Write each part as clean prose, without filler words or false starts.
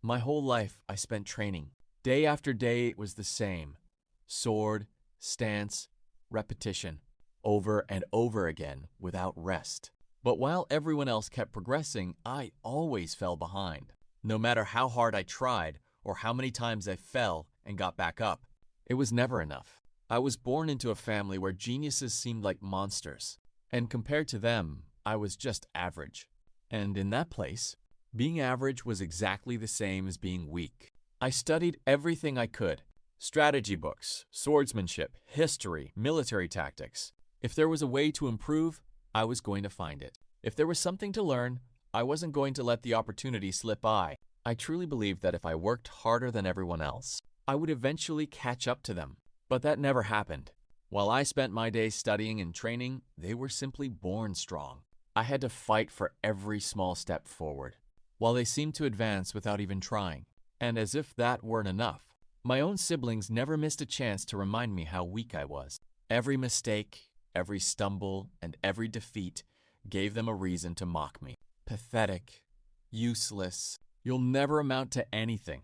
My whole life I spent training. Day after day it was the same. Sword, stance, repetition, over and over again without rest. But while everyone else kept progressing, I always fell behind. No matter how hard I tried or how many times I fell and got back up, it was never enough. I was born into a family where geniuses seemed like monsters, and compared to them, I was just average. And in that place, being average was exactly the same as being weak. I studied everything I could: strategy books, swordsmanship, history, military tactics. If there was a way to improve, I was going to find it. If there was something to learn, I wasn't going to let the opportunity slip by. I truly believed that if I worked harder than everyone else, I would eventually catch up to them. But that never happened. While I spent my days studying and training, they were simply born strong. I had to fight for every small step forward, while they seemed to advance without even trying. And as if that weren't enough, my own siblings never missed a chance to remind me how weak I was. Every mistake, every stumble, and every defeat gave them a reason to mock me. Pathetic, useless, you'll never amount to anything.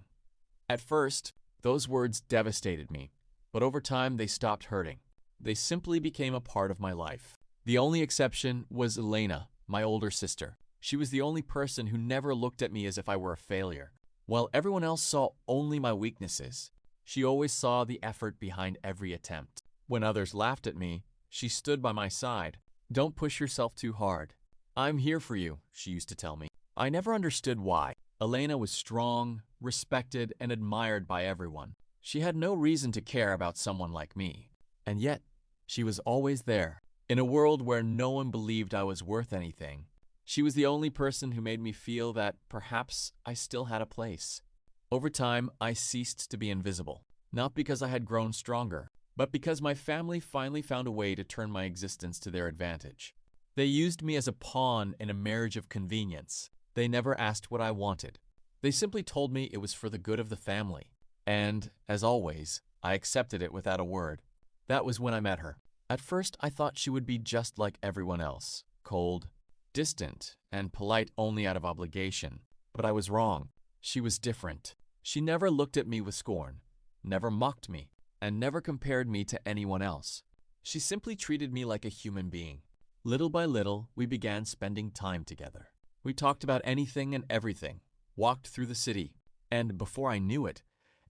At first, those words devastated me, but over time they stopped hurting. They simply became a part of my life. The only exception was Elena, my older sister. She was the only person who never looked at me as if I were a failure. While everyone else saw only my weaknesses, she always saw the effort behind every attempt. When others laughed at me, she stood by my side. "Don't push yourself too hard. I'm here for you," she used to tell me. I never understood why. Elena was strong, respected, and admired by everyone. She had no reason to care about someone like me. And yet, she was always there. In a world where no one believed I was worth anything, she was the only person who made me feel that perhaps I still had a place. Over time, I ceased to be invisible, not because I had grown stronger, but because my family finally found a way to turn my existence to their advantage. They used me as a pawn in a marriage of convenience. They never asked what I wanted. They simply told me it was for the good of the family. And, as always, I accepted it without a word. That was when I met her. At first, I thought she would be just like everyone else, cold, distant, and polite only out of obligation. But I was wrong. She was different. She never looked at me with scorn, never mocked me, and never compared me to anyone else. She simply treated me like a human being. Little by little, we began spending time together. We talked about anything and everything, walked through the city, and before I knew it,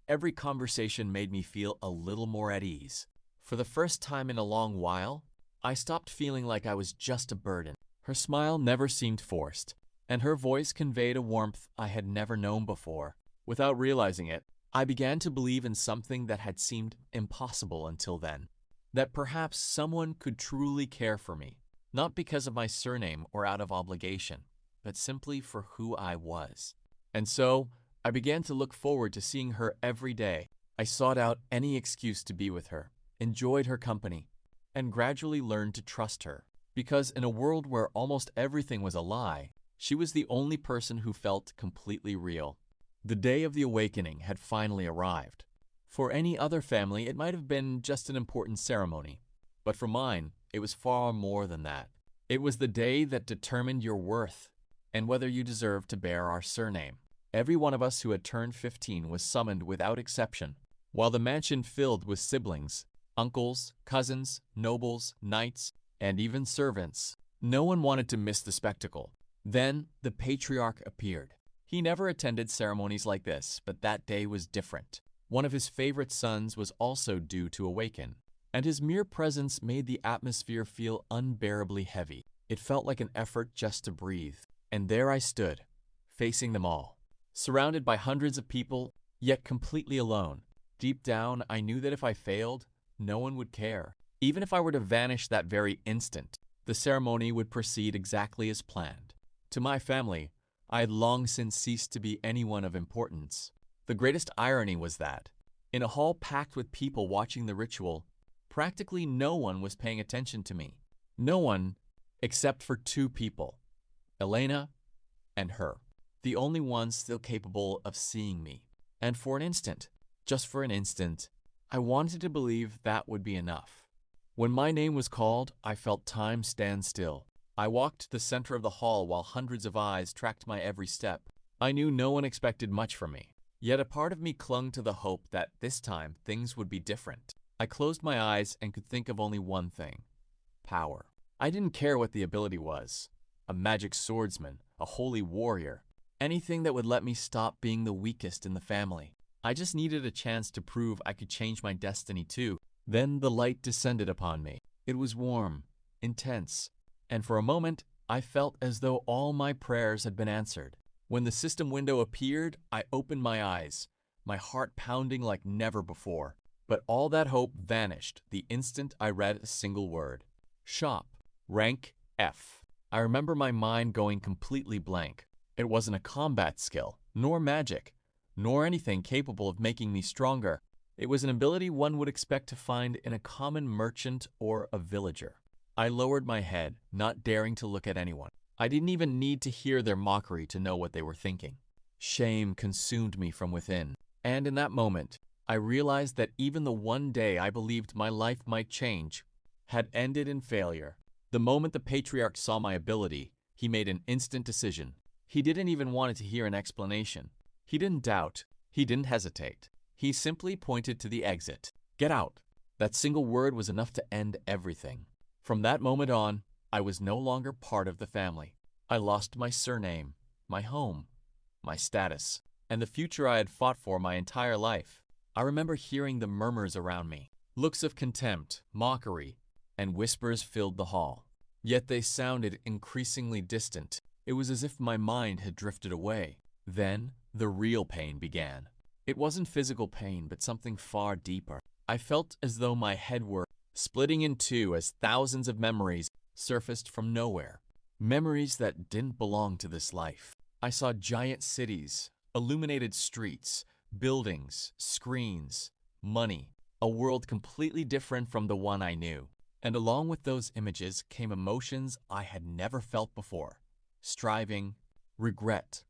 every conversation made me feel a little more at ease. For the first time in a long while, I stopped feeling like I was just a burden. Her smile never seemed forced, and her voice conveyed a warmth I had never known before. Without realizing it, I began to believe in something that had seemed impossible until then, that perhaps someone could truly care for me, not because of my surname or out of obligation, but simply for who I was. And so, I began to look forward to seeing her every day. I sought out any excuse to be with her, enjoyed her company, and gradually learned to trust her. Because in a world where almost everything was a lie, she was the only person who felt completely real. The day of the awakening had finally arrived. For any other family, it might have been just an important ceremony. But for mine, it was far more than that. It was the day that determined your worth and whether you deserved to bear our surname. Every one of us who had turned 15 was summoned without exception, while the mansion filled with siblings, uncles, cousins, nobles, knights, and even servants. No one wanted to miss the spectacle. Then the patriarch appeared. He never attended ceremonies like this, but that day was different. One of his favorite sons was also due to awaken, and his mere presence made the atmosphere feel unbearably heavy. It felt like an effort just to breathe. And there I stood, facing them all, surrounded by hundreds of people, yet completely alone. Deep down, I knew that if I failed, no one would care. Even if I were to vanish that very instant, the ceremony would proceed exactly as planned. To my family, I had long since ceased to be anyone of importance. The greatest irony was that, in a hall packed with people watching the ritual, practically no one was paying attention to me. No one except for two people, Elena and her, the only ones still capable of seeing me. And for an instant, just for an instant, I wanted to believe that would be enough. When my name was called, I felt time stand still. I walked to the center of the hall while hundreds of eyes tracked my every step. I knew no one expected much from me. Yet a part of me clung to the hope that this time things would be different. I closed my eyes and could think of only one thing: power. I didn't care what the ability was: a magic swordsman, a holy warrior, anything that would let me stop being the weakest in the family. I just needed a chance to prove I could change my destiny too. Then the light descended upon me. It was warm, intense, and for a moment I felt as though all my prayers had been answered. When the system window appeared, I opened my eyes, my heart pounding like never before. But all that hope vanished the instant I read a single word: shop, rank F. I remember my mind going completely blank. It wasn't a combat skill, nor magic, nor anything capable of making me stronger. It was an ability one would expect to find in a common merchant or a villager. I lowered my head, not daring to look at anyone. I didn't even need to hear their mockery to know what they were thinking. Shame consumed me from within, and in that moment, I realized that even the one day I believed my life might change had ended in failure. The moment the patriarch saw my ability, he made an instant decision. He didn't even want to hear an explanation. He didn't doubt. He didn't hesitate. He simply pointed to the exit. Get out. That single word was enough to end everything. From that moment on, I was no longer part of the family. I lost my surname, my home, my status, and the future I had fought for my entire life. I remember hearing the murmurs around me. Looks of contempt, mockery, and whispers filled the hall. Yet they sounded increasingly distant. It was as if my mind had drifted away. Then the real pain began. It wasn't physical pain, but something far deeper. I felt as though my head were splitting in two as thousands of memories surfaced from nowhere. Memories that didn't belong to this life. I saw giant cities, illuminated streets, buildings, screens, money, a world completely different from the one I knew. And along with those images came emotions I had never felt before: striving, regret,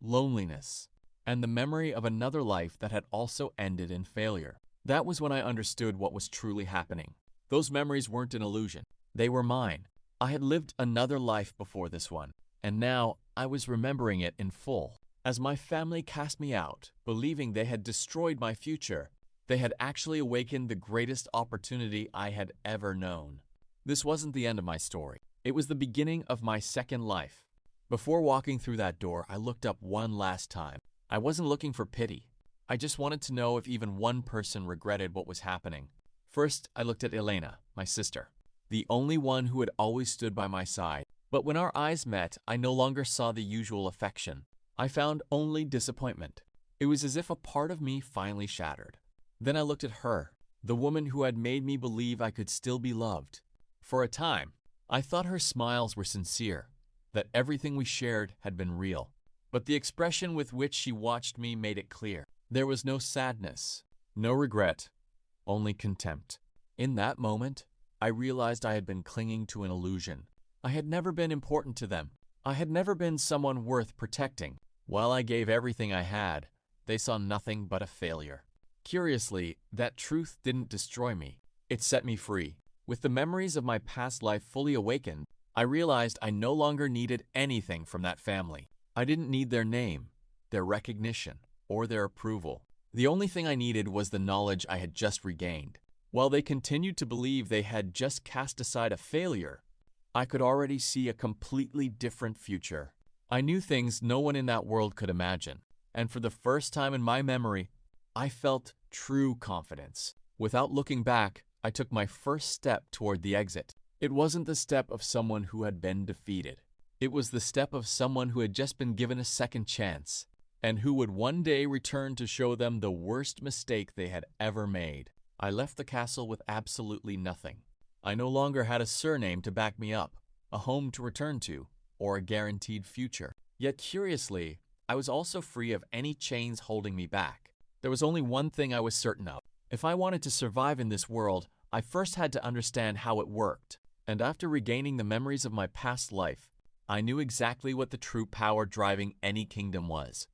loneliness, and the memory of another life that had also ended in failure. That was when I understood what was truly happening. Those memories weren't an illusion. They were mine. I had lived another life before this one, and now I was remembering it in full. As my family cast me out, believing they had destroyed my future, they had actually awakened the greatest opportunity I had ever known. This wasn't the end of my story. It was the beginning of my second life. Before walking through that door, I looked up one last time. I wasn't looking for pity. I just wanted to know if even one person regretted what was happening. First, I looked at Elena, my sister, the only one who had always stood by my side. But when our eyes met, I no longer saw the usual affection. I found only disappointment. It was as if a part of me finally shattered. Then I looked at her, the woman who had made me believe I could still be loved. For a time, I thought her smiles were sincere, that everything we shared had been real. But the expression with which she watched me made it clear. There was no sadness, no regret, only contempt. In that moment, I realized I had been clinging to an illusion. I had never been important to them. I had never been someone worth protecting. While I gave everything I had, they saw nothing but a failure. Curiously, that truth didn't destroy me. It set me free. With the memories of my past life fully awakened, I realized I no longer needed anything from that family. I didn't need their name, their recognition, or their approval. The only thing I needed was the knowledge I had just regained. While they continued to believe they had just cast aside a failure, I could already see a completely different future. I knew things no one in that world could imagine, and for the first time in my memory, I felt true confidence. Without looking back, I took my first step toward the exit. It wasn't the step of someone who had been defeated. It was the step of someone who had just been given a second chance, and who would one day return to show them the worst mistake they had ever made. I left the castle with absolutely nothing. I no longer had a surname to back me up, a home to return to, or a guaranteed future. Yet curiously, I was also free of any chains holding me back. There was only one thing I was certain of. If I wanted to survive in this world, I first had to understand how it worked. And after regaining the memories of my past life, I knew exactly what the true power driving any kingdom was: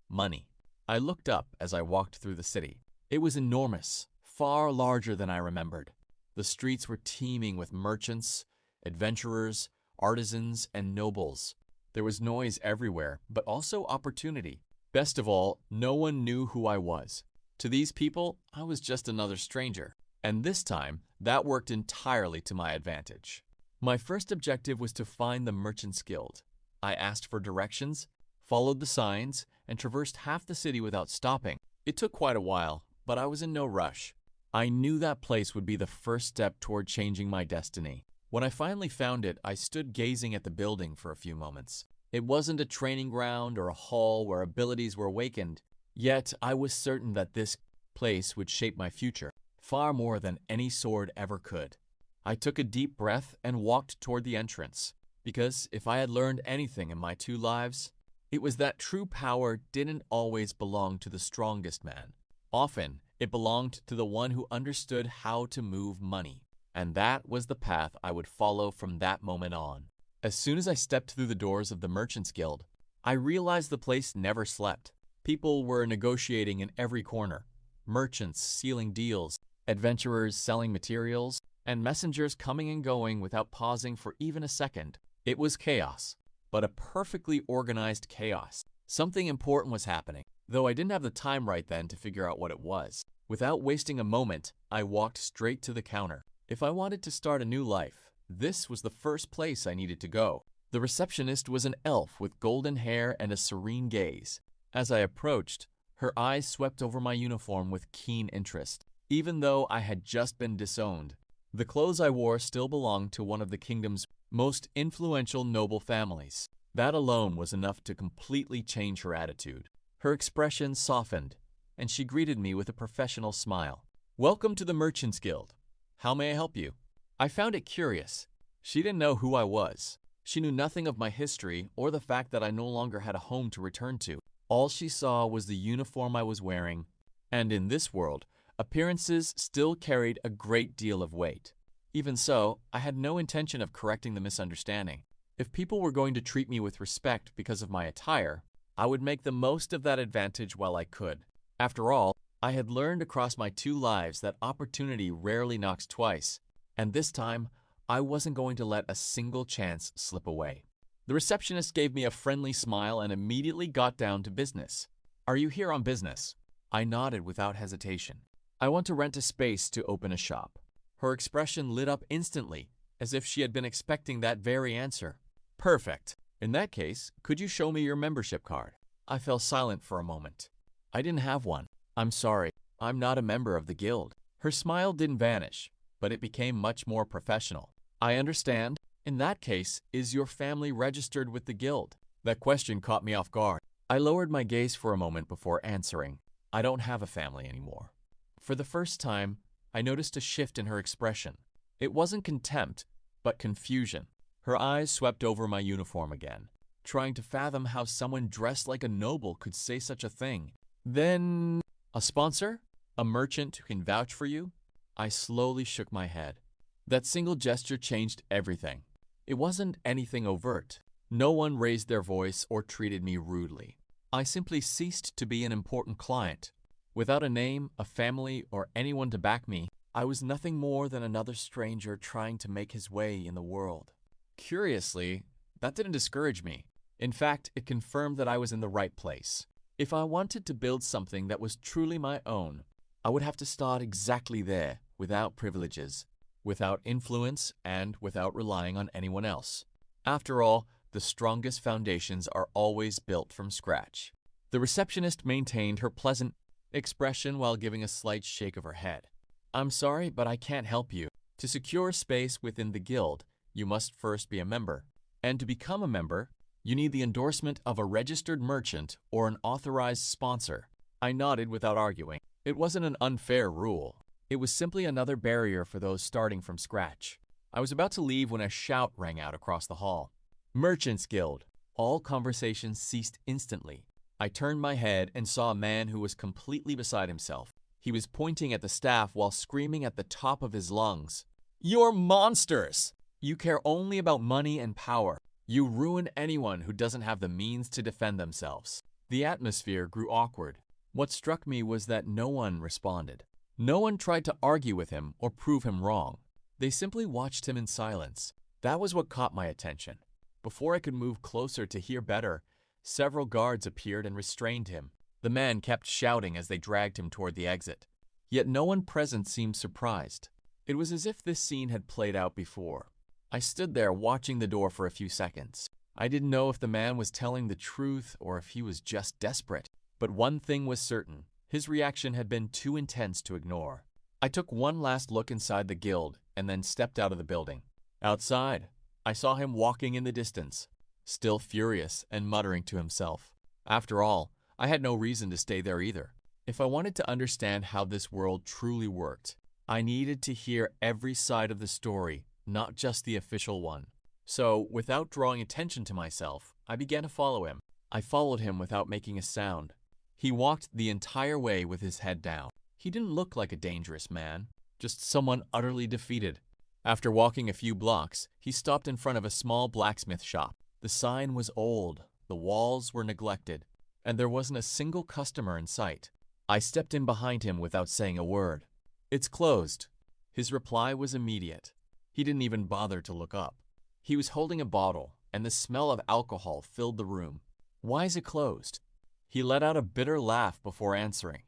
money. I looked up as I walked through the city. It was enormous, far larger than I remembered. The streets were teeming with merchants, adventurers, artisans, and nobles. There was noise everywhere, but also opportunity. Best of all, no one knew who I was. To these people, I was just another stranger. And this time, that worked entirely to my advantage. My first objective was to find the Merchant's Guild. I asked for directions, followed the signs, and traversed half the city without stopping. It took quite a while, but I was in no rush. I knew that place would be the first step toward changing my destiny. When I finally found it, I stood gazing at the building for a few moments. It wasn't a training ground or a hall where abilities were awakened, yet I was certain that this place would shape my future, far more than any sword ever could. I took a deep breath and walked toward the entrance, because if I had learned anything in my 2 lives, it was that true power didn't always belong to the strongest man. Often, it belonged to the one who understood how to move money. And that was the path I would follow from that moment on. As soon as I stepped through the doors of the Merchant's Guild, I realized the place never slept. People were negotiating in every corner. Merchants sealing deals, adventurers selling materials, and messengers coming and going without pausing for even a second. It was chaos, but a perfectly organized chaos. Something important was happening, though I didn't have the time right then to figure out what it was. Without wasting a moment, I walked straight to the counter. If I wanted to start a new life, this was the first place I needed to go. The receptionist was an elf with golden hair and a serene gaze. As I approached, her eyes swept over my uniform with keen interest, even though I had just been disowned. The clothes I wore still belonged to one of the kingdom's most influential noble families. That alone was enough to completely change her attitude. Her expression softened, and she greeted me with a professional smile. "Welcome to the Merchant's Guild. How may I help you?" I found it curious. She didn't know who I was. She knew nothing of my history or the fact that I no longer had a home to return to. All she saw was the uniform I was wearing, and in this world, appearances still carried a great deal of weight. Even so, I had no intention of correcting the misunderstanding. If people were going to treat me with respect because of my attire, I would make the most of that advantage while I could. After all, I had learned across my 2 lives that opportunity rarely knocks twice, and this time, I wasn't going to let a single chance slip away. The receptionist gave me a friendly smile and immediately got down to business. "Are you here on business?" I nodded without hesitation. "I want to rent a space to open a shop." Her expression lit up instantly, as if she had been expecting that very answer. "Perfect. In that case, could you show me your membership card?" I fell silent for a moment. I didn't have one. "I'm sorry, I'm not a member of the guild." Her smile didn't vanish, but it became much more professional. "I understand. In that case, is your family registered with the guild?" That question caught me off guard. I lowered my gaze for a moment before answering. "I don't have a family anymore." For the first time, I noticed a shift in her expression. It wasn't contempt, but confusion. Her eyes swept over my uniform again, trying to fathom how someone dressed like a noble could say such a thing. "Then, a sponsor? A merchant who can vouch for you?" I slowly shook my head. That single gesture changed everything. It wasn't anything overt. No one raised their voice or treated me rudely. I simply ceased to be an important client. Without a name, a family, or anyone to back me, I was nothing more than another stranger trying to make his way in the world. Curiously, that didn't discourage me. In fact, it confirmed that I was in the right place. If I wanted to build something that was truly my own, I would have to start exactly there, without privileges, without influence, and without relying on anyone else. After all, the strongest foundations are always built from scratch. The receptionist maintained her pleasant expression while giving a slight shake of her head. "I'm sorry, but I can't help you. To secure space within the guild, you must first be a member. And to become a member, you need the endorsement of a registered merchant or an authorized sponsor." I nodded without arguing. It wasn't an unfair rule. It was simply another barrier for those starting from scratch. I was about to leave when a shout rang out across the hall. "Merchant's Guild!" All conversation ceased instantly. I turned my head and saw a man who was completely beside himself. He was pointing at the staff while screaming at the top of his lungs. "You're monsters! You care only about money and power. You ruin anyone who doesn't have the means to defend themselves." The atmosphere grew awkward. What struck me was that no one responded. No one tried to argue with him or prove him wrong. They simply watched him in silence. That was what caught my attention. Before I could move closer to hear better, several guards appeared and restrained him. The man kept shouting as they dragged him toward the exit. Yet no one present seemed surprised. It was as if this scene had played out before. I stood there watching the door for a few seconds. I didn't know if the man was telling the truth or if he was just desperate. But one thing was certain. His reaction had been too intense to ignore. I took one last look inside the guild and then stepped out of the building. Outside, I saw him walking in the distance, still furious and muttering to himself. After all, I had no reason to stay there either. If I wanted to understand how this world truly worked, I needed to hear every side of the story, not just the official one. So, without drawing attention to myself, I began to follow him. I followed him without making a sound. He walked the entire way with his head down. He didn't look like a dangerous man, just someone utterly defeated. After walking a few blocks, he stopped in front of a small blacksmith shop. The sign was old, the walls were neglected, and there wasn't a single customer in sight. I stepped in behind him without saying a word. "It's closed." His reply was immediate. He didn't even bother to look up. He was holding a bottle, and the smell of alcohol filled the room. "Why is it closed?" He let out a bitter laugh before answering.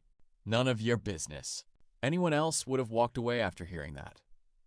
"None of your business." Anyone else would have walked away after hearing that.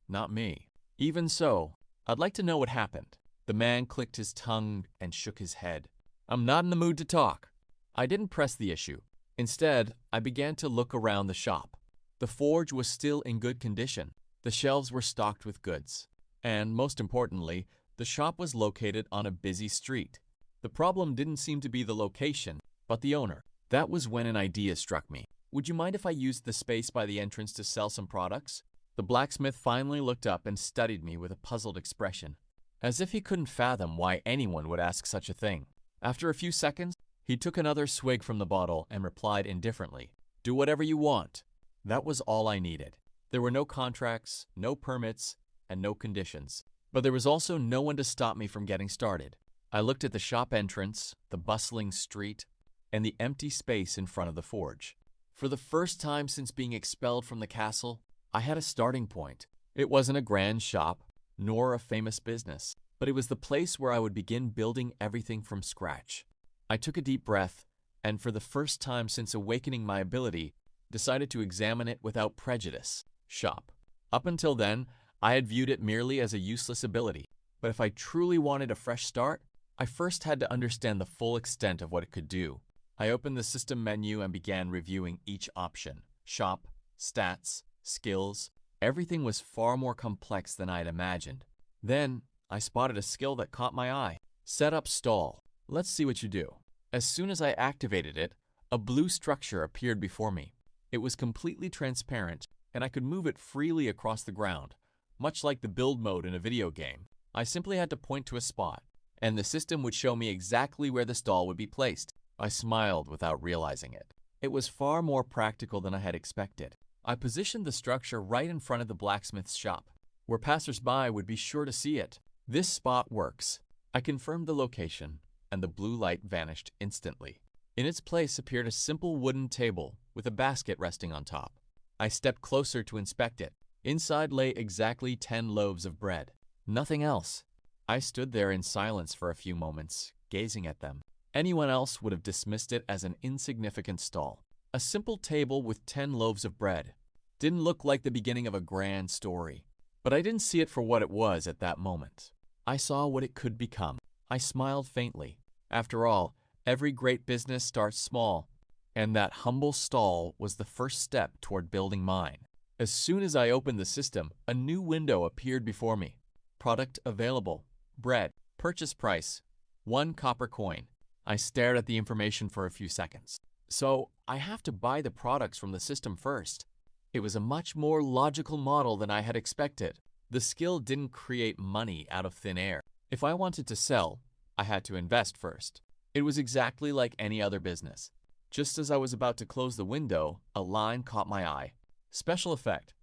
Not me. Even so, I'd like to know what happened. The man clicked his tongue and shook his head. "I'm not in the mood to talk." I didn't press the issue. Instead, I began to look around the shop. The forge was still in good condition. The shelves were stocked with goods. And, most importantly, the shop was located on a busy street. The problem didn't seem to be the location, but the owner. That was when an idea struck me. "Would you mind if I used the space by the entrance to sell some products?" The blacksmith finally looked up and studied me with a puzzled expression, as if he couldn't fathom why anyone would ask such a thing. After a few seconds, he took another swig from the bottle and replied indifferently, "Do whatever you want." That was all I needed. There were no contracts, no permits, and no conditions. But there was also no one to stop me from getting started. I looked at the shop entrance, the bustling street, and the empty space in front of the forge. For the first time since being expelled from the castle, I had a starting point. It wasn't a grand shop, nor a famous business, but it was the place where I would begin building everything from scratch. I took a deep breath, and for the first time since awakening my ability, decided to examine it without prejudice. Shop. Up until then, I had viewed it merely as a useless ability. But if I truly wanted a fresh start, I first had to understand the full extent of what it could do. I opened the system menu and began reviewing each option. Shop, stats, skills. Everything was far more complex than I had imagined. Then, I spotted a skill that caught my eye. Set up stall. Let's see what you do. As soon as I activated it, a blue structure appeared before me. It was completely transparent, and I could move it freely across the ground, much like the build mode in a video game. I simply had to point to a spot, and the system would show me exactly where the stall would be placed. I smiled without realizing it. It was far more practical than I had expected. I positioned the structure right in front of the blacksmith's shop, where passers-by would be sure to see it. "This spot works." I confirmed the location, and the blue light vanished instantly. In its place appeared a simple wooden table with a basket resting on top. I stepped closer to inspect it. Inside lay exactly 10 loaves of bread. Nothing else. I stood there in silence for a few moments, gazing at them. Anyone else would have dismissed it as an insignificant stall. A simple table with 10 loaves of bread. Didn't look like the beginning of a grand story. But I didn't see it for what it was at that moment. I saw what it could become. I smiled faintly. After all, every great business starts small, and that humble stall was the first step toward building mine. As soon as I opened the system, a new window appeared before me. Product available. Bread. Purchase price. 1 copper coin. I stared at the information for a few seconds. So, I have to buy the products from the system first. It was a much more logical model than I had expected. The skill didn't create money out of thin air. If I wanted to sell, I had to invest first. It was exactly like any other business. Just as I was about to close the window, a line caught my eye. Special effect.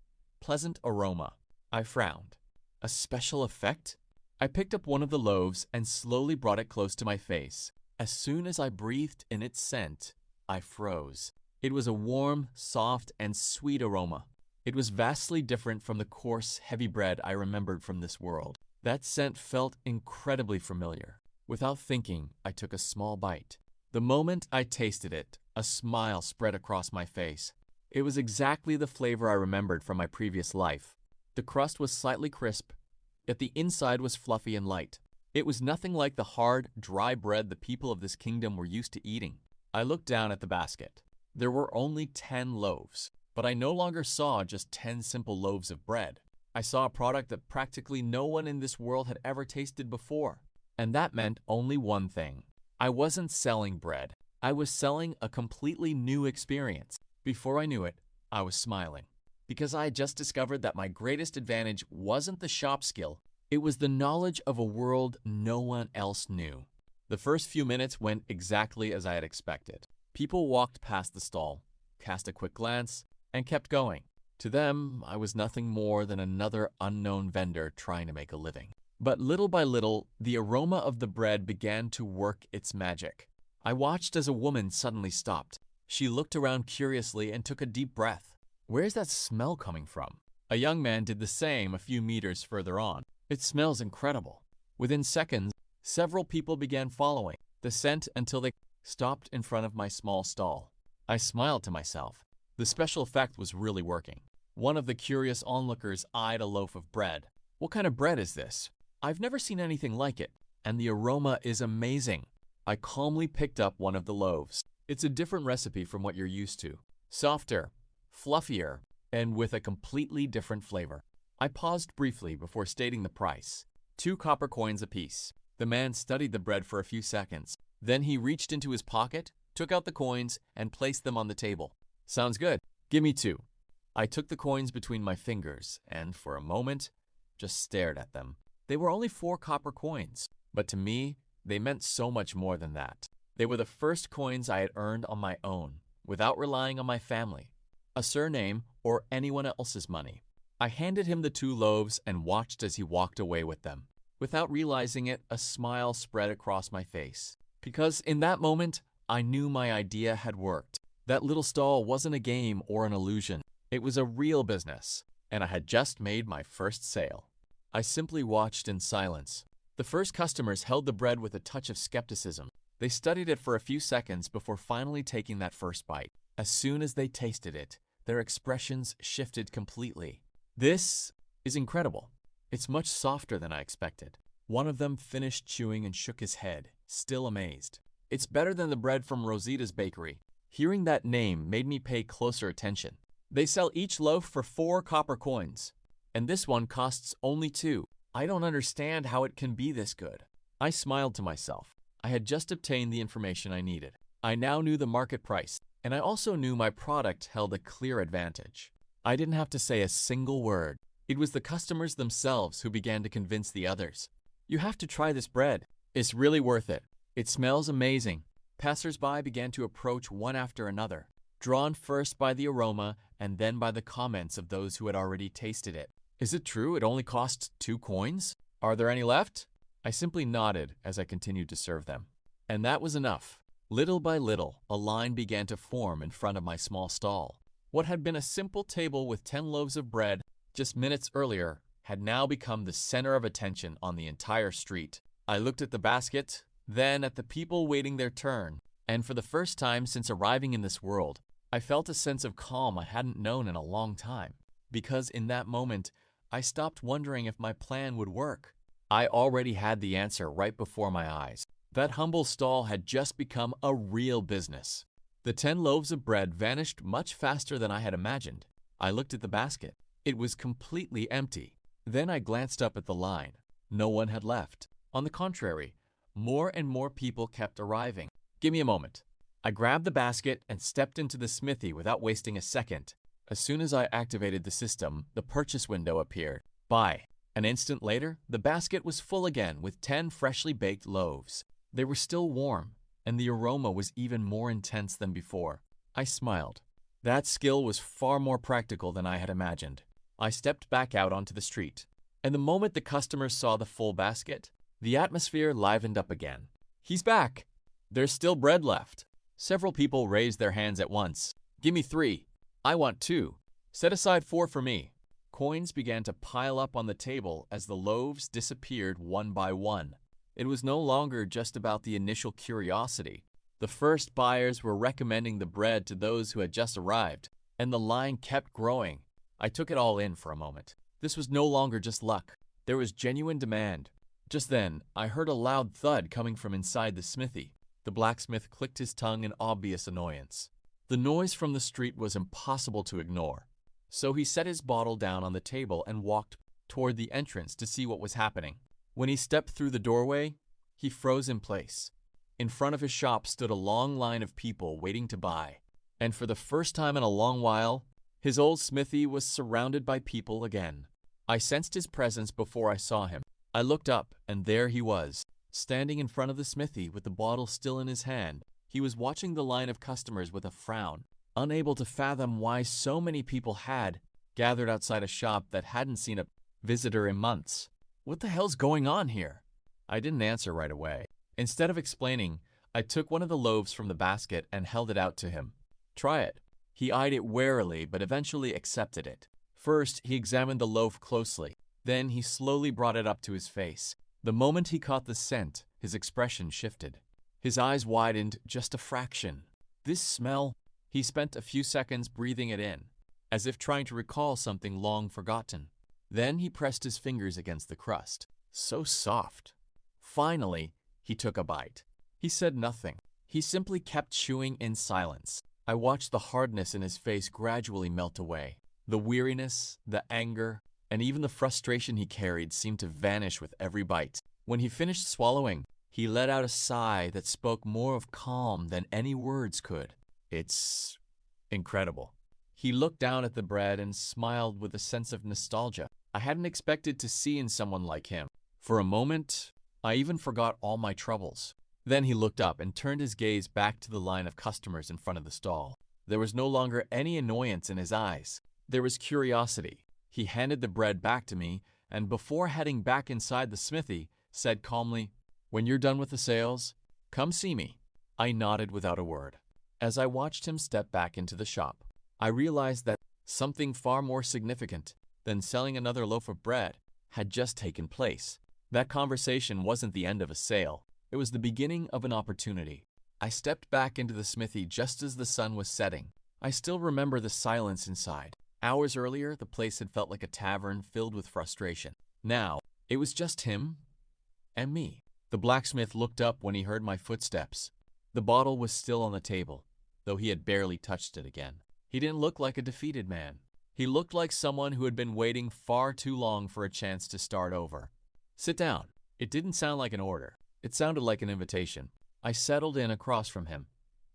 Pleasant aroma. I frowned. A special effect? I picked up one of the loaves and slowly brought it close to my face. As soon as I breathed in its scent, I froze. It was a warm, soft, and sweet aroma. It was vastly different from the coarse, heavy bread I remembered from this world. That scent felt incredibly familiar. Without thinking, I took a small bite. The moment I tasted it, a smile spread across my face. It was exactly the flavor I remembered from my previous life. The crust was slightly crisp, yet the inside was fluffy and light. It was nothing like the hard, dry bread the people of this kingdom were used to eating. I looked down at the basket. There were only 10 loaves, but I no longer saw just 10 simple loaves of bread. I saw a product that practically no one in this world had ever tasted before. And that meant only one thing. I wasn't selling bread. I was selling a completely new experience. Before I knew it, I was smiling. Because I had just discovered that my greatest advantage wasn't the shop skill, it was the knowledge of a world no one else knew. The first few minutes went exactly as I had expected. People walked past the stall, cast a quick glance, and kept going. To them, I was nothing more than another unknown vendor trying to make a living. But little by little, the aroma of the bread began to work its magic. I watched as a woman suddenly stopped. She looked around curiously and took a deep breath. Where's that smell coming from? A young man did the same a few meters further on. It smells incredible. Within seconds, several people began following the scent until they stopped in front of my small stall. I smiled to myself. The special effect was really working. One of the curious onlookers eyed a loaf of bread. What kind of bread is this? I've never seen anything like it, and the aroma is amazing. I calmly picked up one of the loaves. It's a different recipe from what you're used to. Softer, fluffier, and with a completely different flavor. I paused briefly before stating the price. 2 copper coins apiece. The man studied the bread for a few seconds. Then he reached into his pocket, took out the coins, and placed them on the table. Sounds good. Give me 2. I took the coins between my fingers and, for a moment, just stared at them. They were only 4 copper coins, but to me, they meant so much more than that. They were the first coins I had earned on my own, without relying on my family, a surname, or anyone else's money. I handed him the 2 loaves and watched as he walked away with them. Without realizing it, a smile spread across my face. Because in that moment, I knew my idea had worked. That little stall wasn't a game or an illusion. It was a real business, and I had just made my first sale. I simply watched in silence. The first customers held the bread with a touch of skepticism. They studied it for a few seconds before finally taking that first bite. As soon as they tasted it, their expressions shifted completely. This is incredible. It's much softer than I expected. One of them finished chewing and shook his head, still amazed. It's better than the bread from Rosita's bakery. Hearing that name made me pay closer attention. They sell each loaf for 4 copper coins, and this one costs only 2. I don't understand how it can be this good. I smiled to myself. I had just obtained the information I needed. I now knew the market price, and I also knew my product held a clear advantage. I didn't have to say a single word. It was the customers themselves who began to convince the others. You have to try this bread. It's really worth it. It smells amazing. Passers-by began to approach one after another, drawn first by the aroma and then by the comments of those who had already tasted it. Is it true it only costs 2 coins? Are there any left? I simply nodded as I continued to serve them. And that was enough. Little by little, a line began to form in front of my small stall. What had been a simple table with 10 loaves of bread just minutes earlier had now become the center of attention on the entire street. I looked at the basket, then at the people waiting their turn, and for the first time since arriving in this world, I felt a sense of calm I hadn't known in a long time. Because in that moment, I stopped wondering if my plan would work. I already had the answer right before my eyes. That humble stall had just become a real business. The 10 loaves of bread vanished much faster than I had imagined. I looked at the basket. It was completely empty. Then I glanced up at the line. No one had left. On the contrary, more and more people kept arriving. Give me a moment. I grabbed the basket and stepped into the smithy without wasting a second. As soon as I activated the system, the purchase window appeared. Buy. An instant later, the basket was full again with 10 freshly baked loaves. They were still warm, and the aroma was even more intense than before. I smiled. That skill was far more practical than I had imagined. I stepped back out onto the street, and the moment the customers saw the full basket, the atmosphere livened up again. He's back! There's still bread left. Several people raised their hands at once. Give me 3. I want 2. Set aside 4 for me. Coins began to pile up on the table as the loaves disappeared one by one. It was no longer just about the initial curiosity. The first buyers were recommending the bread to those who had just arrived, and the line kept growing. I took it all in for a moment. This was no longer just luck. There was genuine demand. Just then, I heard a loud thud coming from inside the smithy. The blacksmith clicked his tongue in obvious annoyance. The noise from the street was impossible to ignore, so he set his bottle down on the table and walked toward the entrance to see what was happening. When he stepped through the doorway, he froze in place. In front of his shop stood a long line of people waiting to buy, and for the first time in a long while, his old smithy was surrounded by people again. I sensed his presence before I saw him. I looked up, and there he was, standing in front of the smithy with the bottle still in his hand. He was watching the line of customers with a frown, unable to fathom why so many people had gathered outside a shop that hadn't seen a visitor in months. What the hell's going on here? I didn't answer right away. Instead of explaining, I took one of the loaves from the basket and held it out to him. Try it. He eyed it warily, but eventually accepted it. First, he examined the loaf closely. Then he slowly brought it up to his face. The moment he caught the scent, his expression shifted. His eyes widened just a fraction. This smell? He spent a few seconds breathing it in, as if trying to recall something long forgotten. Then he pressed his fingers against the crust. So soft. Finally, he took a bite. He said nothing. He simply kept chewing in silence. I watched the hardness in his face gradually melt away. The weariness, the anger, and even the frustration he carried seemed to vanish with every bite. When he finished swallowing, he let out a sigh that spoke more of calm than any words could. It's incredible. He looked down at the bread and smiled with a sense of nostalgia I hadn't expected to see in someone like him. For a moment, I even forgot all my troubles. Then he looked up and turned his gaze back to the line of customers in front of the stall. There was no longer any annoyance in his eyes. There was curiosity. He handed the bread back to me, and before heading back inside the smithy, said calmly, "When you're done with the sales, come see me." I nodded without a word. As I watched him step back into the shop, I realized that something far more significant than selling another loaf of bread had just taken place. That conversation wasn't the end of a sale. It was the beginning of an opportunity. I stepped back into the smithy just as the sun was setting. I still remember the silence inside. Hours earlier, the place had felt like a tavern filled with frustration. Now, it was just him and me. The blacksmith looked up when he heard my footsteps. The bottle was still on the table, though he had barely touched it again. He didn't look like a defeated man. He looked like someone who had been waiting far too long for a chance to start over. "Sit down." It didn't sound like an order. It sounded like an invitation. I settled in across from him,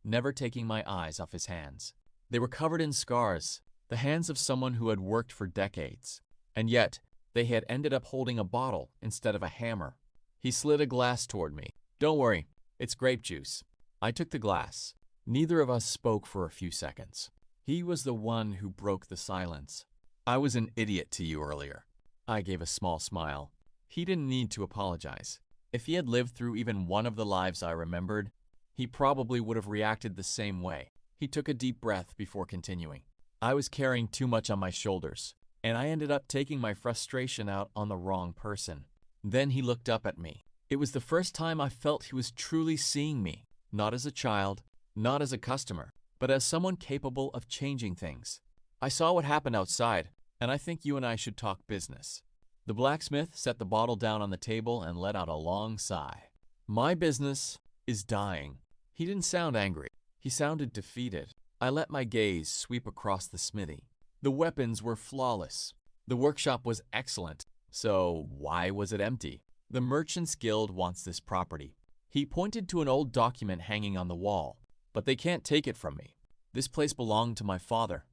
never taking my eyes off his hands. They were covered in scars, the hands of someone who had worked for decades. And yet, they had ended up holding a bottle instead of a hammer. He slid a glass toward me. "Don't worry, it's grape juice." I took the glass. Neither of us spoke for a few seconds. He was the one who broke the silence. "I was an idiot to you earlier." I gave a small smile. He didn't need to apologize. If he had lived through even one of the lives I remembered, he probably would have reacted the same way. He took a deep breath before continuing. "I was carrying too much on my shoulders, and I ended up taking my frustration out on the wrong person." Then he looked up at me. It was the first time I felt he was truly seeing me, not as a child, not as a customer, but as someone capable of changing things. "I saw what happened outside, and I think you and I should talk business." The blacksmith set the bottle down on the table and let out a long sigh. "My business is dying." He didn't sound angry. He sounded defeated. I let my gaze sweep across the smithy. The weapons were flawless. The workshop was excellent. So why was it empty? "The Merchants Guild wants this property." He pointed to an old document hanging on the wall. "But they can't take it from me. This place belonged to my father,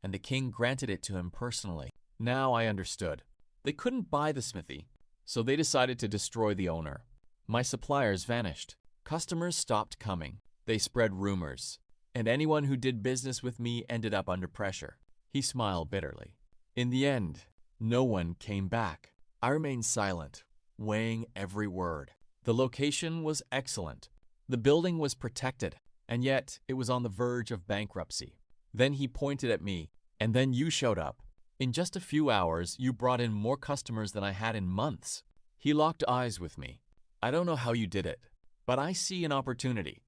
and the king granted it to him personally." Now I understood. They couldn't buy the smithy, so they decided to destroy the owner. My suppliers vanished. Customers stopped coming. They spread rumors, and anyone who did business with me ended up under pressure. He smiled bitterly. In the end, no one came back. I remained silent, weighing every word. The location was excellent. The building was protected, and yet it was on the verge of bankruptcy. Then he pointed at me, "And then you showed up. In just a few hours, you brought in more customers than I had in months. He locked eyes with me. I don't know how you did it, but I see an opportunity.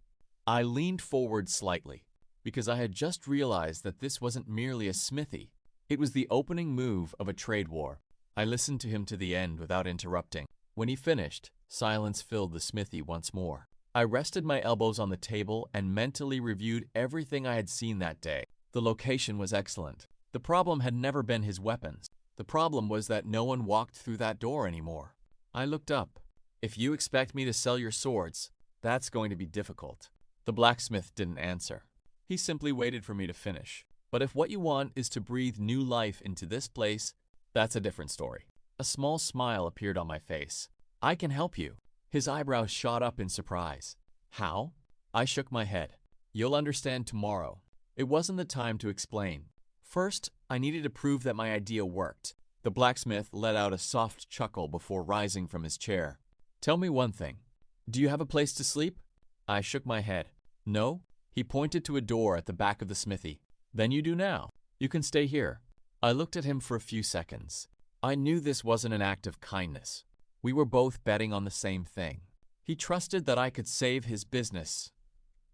I leaned forward slightly, because I had just realized that this wasn't merely a smithy. It was the opening move of a trade war. I listened to him to the end without interrupting. When he finished, silence filled the smithy once more. I rested my elbows on the table and mentally reviewed everything I had seen that day. The location was excellent. The problem had never been his weapons. The problem was that no one walked through that door anymore. I looked up. If you expect me to sell your swords, that's going to be difficult. The blacksmith didn't answer. He simply waited for me to finish. But if what you want is to breathe new life into this place, that's a different story. A small smile appeared on my face. I can help you. His eyebrows shot up in surprise. How? I shook my head. You'll understand tomorrow. It wasn't the time to explain. First, I needed to prove that my idea worked. The blacksmith let out a soft chuckle before rising from his chair. Tell me one thing. Do you have a place to sleep? I shook my head. No? He pointed to a door at the back of the smithy. Then you do now. You can stay here. I looked at him for a few seconds. I knew this wasn't an act of kindness. We were both betting on the same thing. He trusted that I could save his business.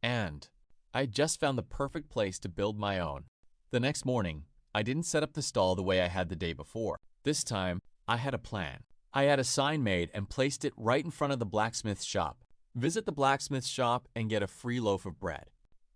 And I just found the perfect place to build my own. The next morning, I didn't set up the stall the way I had the day before. This time, I had a plan. I had a sign made and placed it right in front of the blacksmith's shop. Visit the blacksmith's shop and get a free loaf of bread.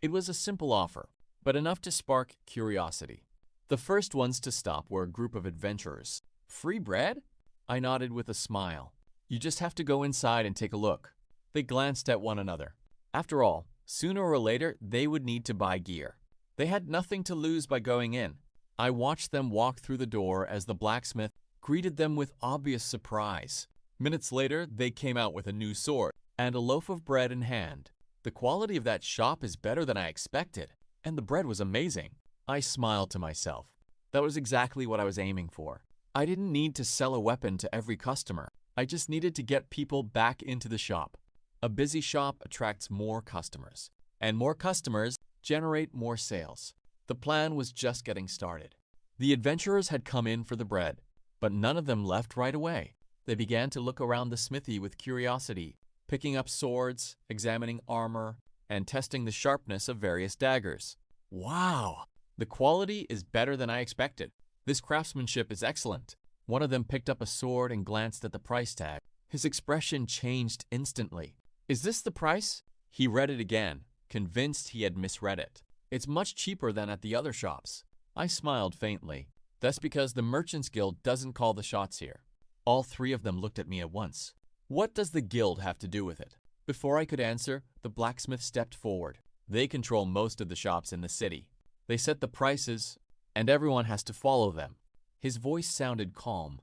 It was a simple offer, but enough to spark curiosity. The first ones to stop were a group of adventurers. Free bread? I nodded with a smile. You just have to go inside and take a look. They glanced at one another. After all, sooner or later, they would need to buy gear. They had nothing to lose by going in. I watched them walk through the door as the blacksmith greeted them with obvious surprise. Minutes later, they came out with a new sword and a loaf of bread in hand. The quality of that shop is better than I expected, and the bread was amazing. I smiled to myself. That was exactly what I was aiming for. I didn't need to sell a weapon to every customer. I just needed to get people back into the shop. A busy shop attracts more customers, and more customers generate more sales. The plan was just getting started. The adventurers had come in for the bread, but none of them left right away. They began to look around the smithy with curiosity, picking up swords, examining armor, and testing the sharpness of various daggers. Wow! The quality is better than I expected. This craftsmanship is excellent. One of them picked up a sword and glanced at the price tag. His expression changed instantly. Is this the price? He read it again, convinced he had misread it. It's much cheaper than at the other shops. I smiled faintly. That's because the Merchants Guild doesn't call the shots here. All three of them looked at me at once. What does the guild have to do with it? Before I could answer, the blacksmith stepped forward. They control most of the shops in the city. They set the prices, and everyone has to follow them. His voice sounded calm,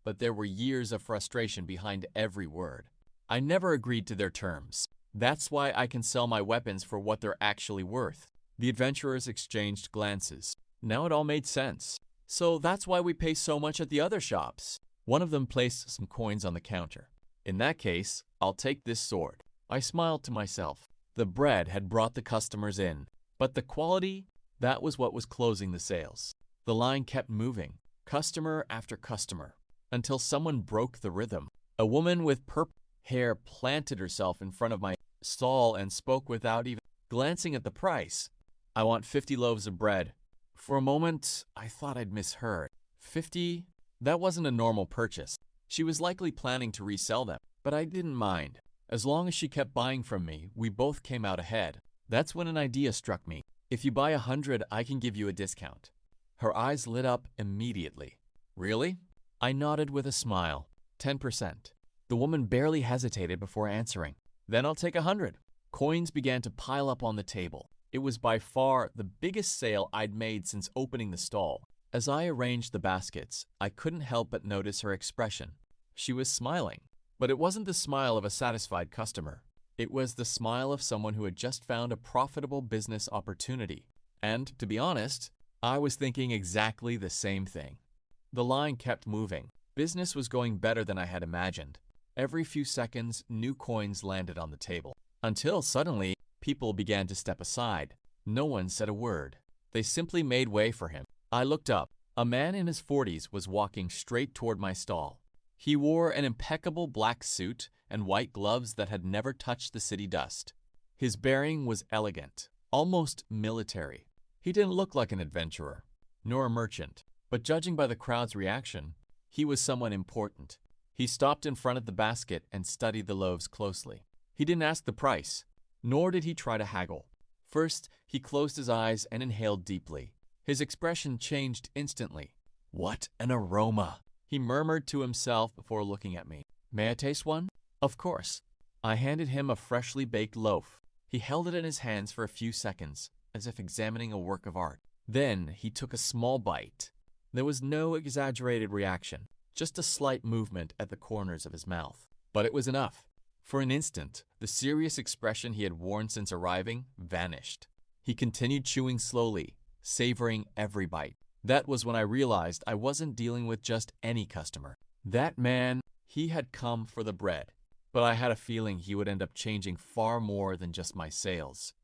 but there were years of frustration behind every word. I never agreed to their terms. That's why I can sell my weapons for what they're actually worth. The adventurers exchanged glances. Now it all made sense. So that's why we pay so much at the other shops. One of them placed some coins on the counter. In that case, I'll take this sword. I smiled to myself. The bread had brought the customers in, but the quality, that was what was closing the sales. The line kept moving, customer after customer, until someone broke the rhythm. A woman with purple hair planted herself in front of my stall and spoke without even glancing at the price. I want 50 loaves of bread. For a moment, I thought I'd misheard. 50? That wasn't a normal purchase. She was likely planning to resell them, but I didn't mind. As long as she kept buying from me, we both came out ahead. That's when an idea struck me. If you buy 100, I can give you a discount. Her eyes lit up immediately. Really? I nodded with a smile. 10%. The woman barely hesitated before answering. Then I'll take 100. Coins began to pile up on the table. It was by far the biggest sale I'd made since opening the stall. As I arranged the baskets, I couldn't help but notice her expression. She was smiling, but it wasn't the smile of a satisfied customer. It was the smile of someone who had just found a profitable business opportunity. And, to be honest, I was thinking exactly the same thing. The line kept moving. Business was going better than I had imagined. Every few seconds, new coins landed on the table. Until suddenly, people began to step aside. No one said a word. They simply made way for him. I looked up. A man in his 40s was walking straight toward my stall. He wore an impeccable black suit and white gloves that had never touched the city dust. His bearing was elegant, almost military. He didn't look like an adventurer, nor a merchant, but judging by the crowd's reaction, he was someone important. He stopped in front of the basket and studied the loaves closely. He didn't ask the price, nor did he try to haggle. First, he closed his eyes and inhaled deeply. His expression changed instantly. "What an aroma!" he murmured to himself before looking at me. "May I taste one?" "Of course." I handed him a freshly baked loaf. He held it in his hands for a few seconds, as if examining a work of art. Then he took a small bite. There was no exaggerated reaction, just a slight movement at the corners of his mouth. But it was enough. For an instant, the serious expression he had worn since arriving vanished. He continued chewing slowly, savoring every bite. That was when I realized I wasn't dealing with just any customer. That man, he had come for the bread. But I had a feeling he would end up changing far more than just my sales.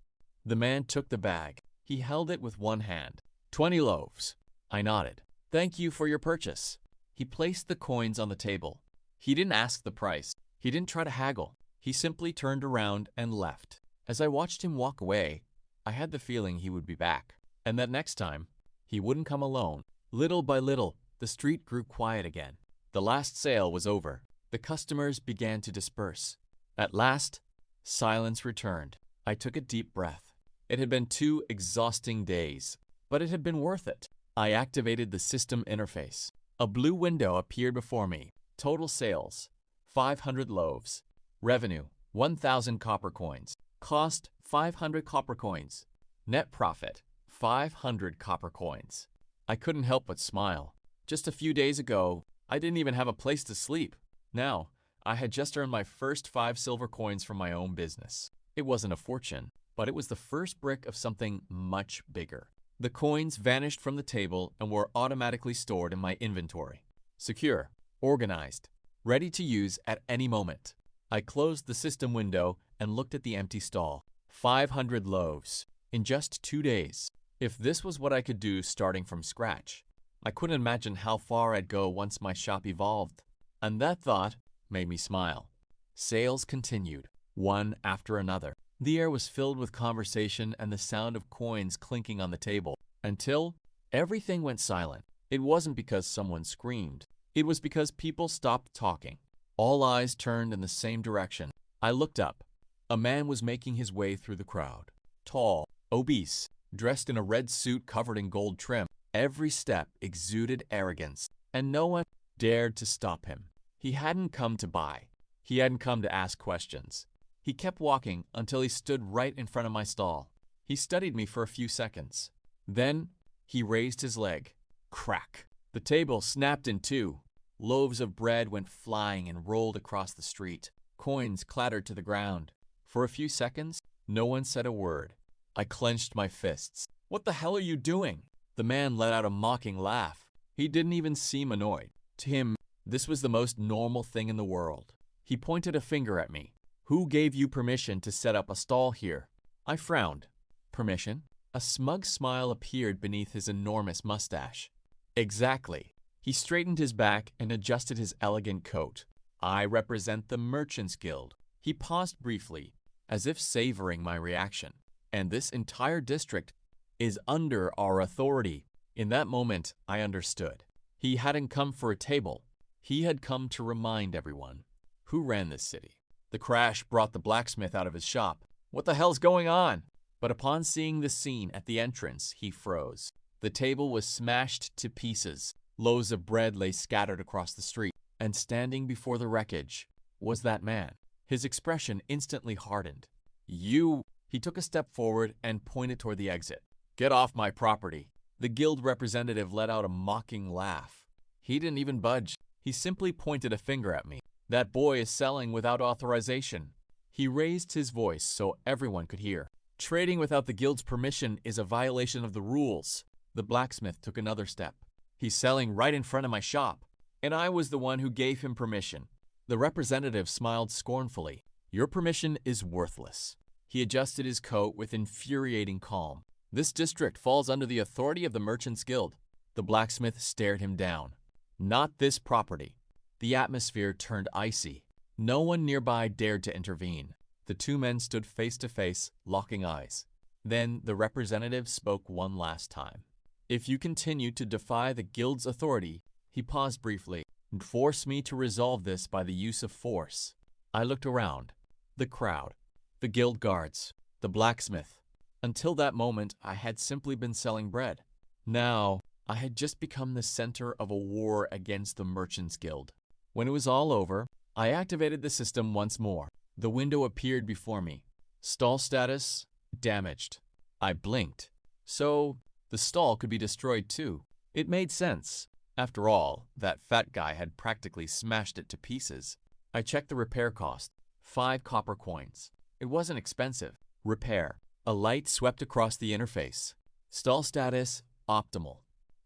The man took the bag. He held it with one hand. 20 loaves. I nodded. "Thank you for your purchase." He placed the coins on the table. He didn't ask the price. He didn't try to haggle. He simply turned around and left. As I watched him walk away, I had the feeling he would be back, and that next time, he wouldn't come alone. Little by little, the street grew quiet again. The last sale was over. The customers began to disperse. At last, silence returned. I took a deep breath. It had been 2 exhausting days, but it had been worth it. I activated the system interface. A blue window appeared before me. Total sales, 500 loaves. Revenue, 1,000 copper coins. Cost, 500 copper coins. Net profit, 500 copper coins. I couldn't help but smile. Just a few days ago, I didn't even have a place to sleep. Now, I had just earned my first 5 silver coins from my own business. It wasn't a fortune, but it was the first brick of something much bigger. The coins vanished from the table and were automatically stored in my inventory. Secure, organized, ready to use at any moment. I closed the system window and looked at the empty stall. 500 loaves in just 2 days. If this was what I could do starting from scratch, I couldn't imagine how far I'd go once my shop evolved. And that thought made me smile. Sales continued, one after another. The air was filled with conversation and the sound of coins clinking on the table, until everything went silent. It wasn't because someone screamed. It was because people stopped talking. All eyes turned in the same direction. I looked up. A man was making his way through the crowd. Tall, obese, dressed in a red suit covered in gold trim. Every step exuded arrogance, and no one dared to stop him. He hadn't come to buy. He hadn't come to ask questions. He kept walking until he stood right in front of my stall. He studied me for a few seconds. Then he raised his leg. Crack! The table snapped in two. Loaves of bread went flying and rolled across the street. Coins clattered to the ground. For a few seconds, no one said a word. I clenched my fists. "What the hell are you doing?" The man let out a mocking laugh. He didn't even seem annoyed. To him, this was the most normal thing in the world. He pointed a finger at me. "Who gave you permission to set up a stall here?" I frowned. Permission? A smug smile appeared beneath his enormous mustache. Exactly. He straightened his back and adjusted his elegant coat. "I represent the Merchants Guild." He paused briefly, as if savoring my reaction. "And this entire district is under our authority." In that moment, I understood. He hadn't come for a table. He had come to remind everyone who ran this city. The crash brought the blacksmith out of his shop. "What the hell's going on?" But upon seeing the scene at the entrance, he froze. The table was smashed to pieces. Loaves of bread lay scattered across the street. And standing before the wreckage was that man. His expression instantly hardened. "You..." He took a step forward and pointed toward the exit. "Get off my property." The guild representative let out a mocking laugh. He didn't even budge. He simply pointed a finger at me. "That boy is selling without authorization." He raised his voice so everyone could hear. "Trading without the guild's permission is a violation of the rules." The blacksmith took another step. "He's selling right in front of my shop, and I was the one who gave him permission." The representative smiled scornfully. "Your permission is worthless." He adjusted his coat with infuriating calm. "This district falls under the authority of the Merchants Guild. The blacksmith stared him down. Not this property. The atmosphere turned icy. No one nearby dared to intervene. The two men stood face to face, locking eyes. Then the representative spoke one last time. If you continue to defy the guild's authority, he paused briefly, and force me to resolve this by the use of force. I looked around. The crowd. The guild guards. The blacksmith. Until that moment, I had simply been selling bread. Now, I had just become the center of a war against the Merchants Guild. When it was all over, I activated the system once more. The window appeared before me. Stall status damaged. I blinked. So, the stall could be destroyed too. It made sense. After all, that fat guy had practically smashed it to pieces. I checked the repair cost. 5 copper coins. It wasn't expensive. Repair. A light swept across the interface. Stall status optimal.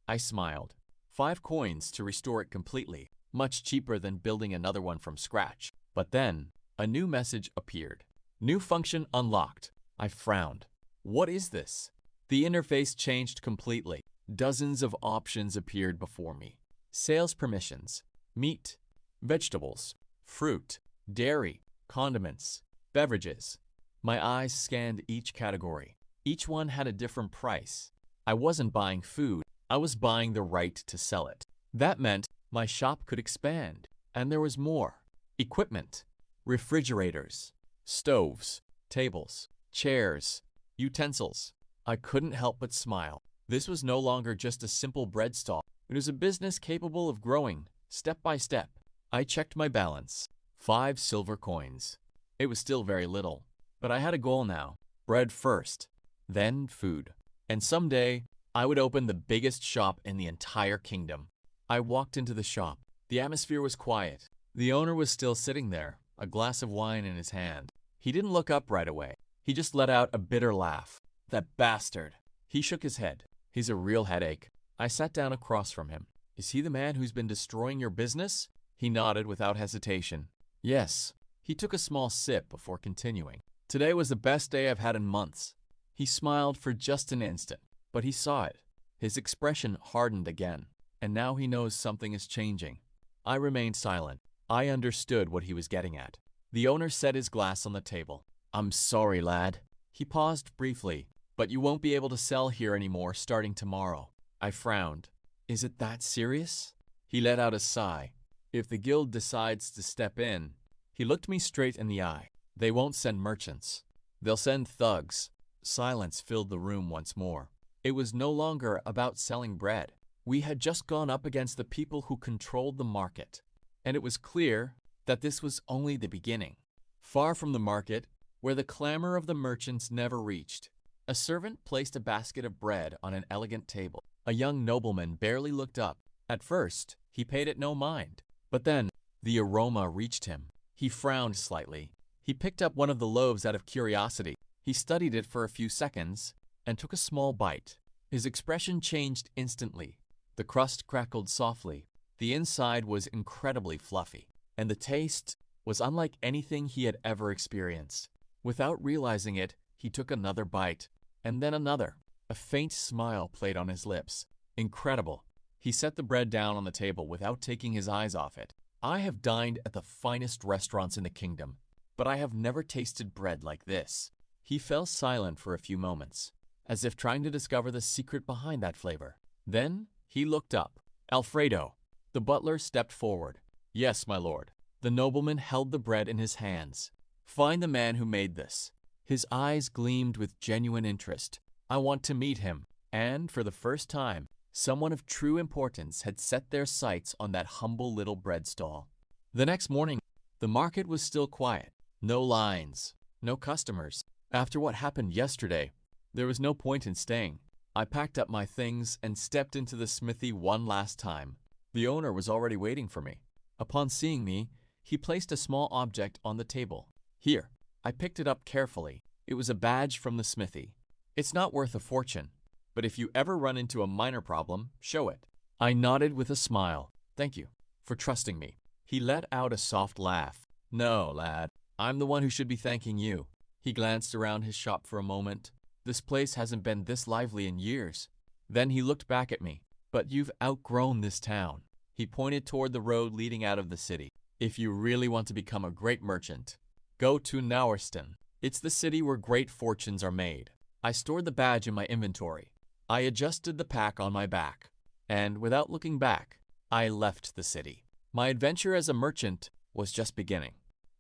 I smiled. 5 coins to restore it completely. Much cheaper than building another one from scratch. But then, a new message appeared. New function unlocked. I frowned. What is this? The interface changed completely. Dozens of options appeared before me. Sales permissions. Meat. Vegetables. Fruit. Dairy. Condiments. Beverages. My eyes scanned each category. Each one had a different price. I wasn't buying food. I was buying the right to sell it. That meant my shop could expand. And there was more. Equipment. Refrigerators. Stoves. Tables. Chairs. Utensils. I couldn't help but smile. This was no longer just a simple bread stall. It was a business capable of growing, step by step. I checked my balance. 5 silver coins. It was still very little. But I had a goal now. Bread first. Then food. And someday, I would open the biggest shop in the entire kingdom. I walked into the shop. The atmosphere was quiet. The owner was still sitting there, a glass of wine in his hand. He didn't look up right away. He just let out a bitter laugh. That bastard. He shook his head. He's a real headache. I sat down across from him. Is he the man who's been destroying your business? He nodded without hesitation. Yes. He took a small sip before continuing. Today was the best day I've had in months. He smiled for just an instant, but he saw it. His expression hardened again, and now he knows something is changing. I remained silent. I understood what he was getting at. The owner set his glass on the table. I'm sorry, lad. He paused briefly, but you won't be able to sell here anymore starting tomorrow. I frowned. Is it that serious? He let out a sigh. If the guild decides to step in, he looked me straight in the eye. They won't send merchants. They'll send thugs. Silence filled the room once more. It was no longer about selling bread. We had just gone up against the people who controlled the market. And it was clear that this was only the beginning. Far from the market, where the clamor of the merchants never reached, a servant placed a basket of bread on an elegant table. A young nobleman barely looked up. At first, he paid it no mind. But then, the aroma reached him. He frowned slightly. He picked up one of the loaves out of curiosity. He studied it for a few seconds and took a small bite. His expression changed instantly. The crust crackled softly. The inside was incredibly fluffy, and the taste was unlike anything he had ever experienced. Without realizing it, he took another bite, and then another. A faint smile played on his lips. Incredible. He set the bread down on the table without taking his eyes off it. I have dined at the finest restaurants in the kingdom, but I have never tasted bread like this. He fell silent for a few moments, as if trying to discover the secret behind that flavor. Then he looked up. Alfredo. The butler stepped forward. Yes, my lord. The nobleman held the bread in his hands. Find the man who made this. His eyes gleamed with genuine interest. I want to meet him. And for the first time, someone of true importance had set their sights on that humble little bread stall. The next morning, the market was still quiet. No lines, no customers. After what happened yesterday, there was no point in staying. I packed up my things and stepped into the smithy one last time. The owner was already waiting for me. Upon seeing me, he placed a small object on the table. Here. I picked it up carefully. It was a badge from the smithy. It's not worth a fortune, but if you ever run into a minor problem, show it. I nodded with a smile. Thank you for trusting me. He let out a soft laugh. No, lad. I'm the one who should be thanking you. He glanced around his shop for a moment. This place hasn't been this lively in years. Then he looked back at me. But you've outgrown this town. He pointed toward the road leading out of the city. If you really want to become a great merchant, go to Nauerston. It's the city where great fortunes are made. I stored the badge in my inventory. I adjusted the pack on my back. And without looking back, I left the city. My adventure as a merchant was just beginning.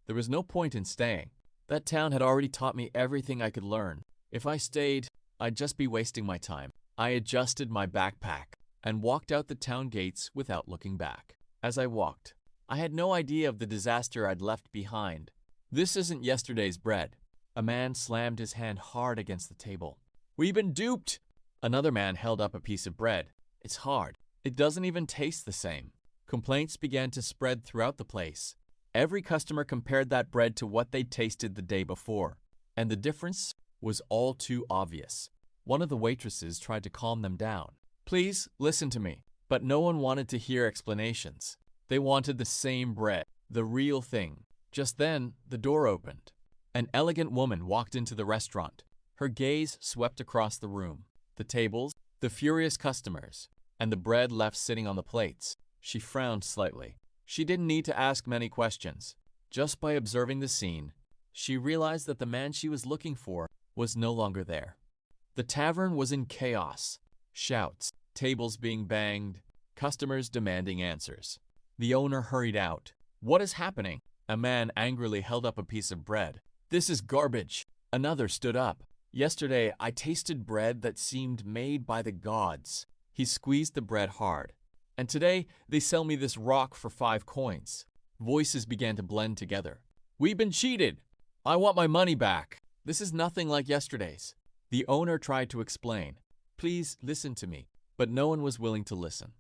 There was no point in staying. That town had already taught me everything I could learn. If I stayed, I'd just be wasting my time. I adjusted my backpack and walked out the town gates without looking back. As I walked, I had no idea of the disaster I'd left behind. This isn't yesterday's bread. A man slammed his hand hard against the table. We've been duped! Another man held up a piece of bread. It's hard. It doesn't even taste the same. Complaints began to spread throughout the place. Every customer compared that bread to what they'd tasted the day before, and the difference was all too obvious. One of the waitresses tried to calm them down. Please, listen to me. But no one wanted to hear explanations. They wanted the same bread, the real thing. Just then, the door opened. An elegant woman walked into the restaurant. Her gaze swept across the room. The tables, the furious customers, and the bread left sitting on the plates. She frowned slightly. She didn't need to ask many questions. Just by observing the scene, she realized that the man she was looking for was no longer there. The tavern was in chaos. Shouts, tables being banged, customers demanding answers. The owner hurried out. What is happening? A man angrily held up a piece of bread. This is garbage. Another stood up. Yesterday, I tasted bread that seemed made by the gods. He squeezed the bread hard. And today, they sell me this rock for 5 coins. Voices began to blend together. We've been cheated. I want my money back. This is nothing like yesterday's. The owner tried to explain. Please listen to me. But no one was willing to listen.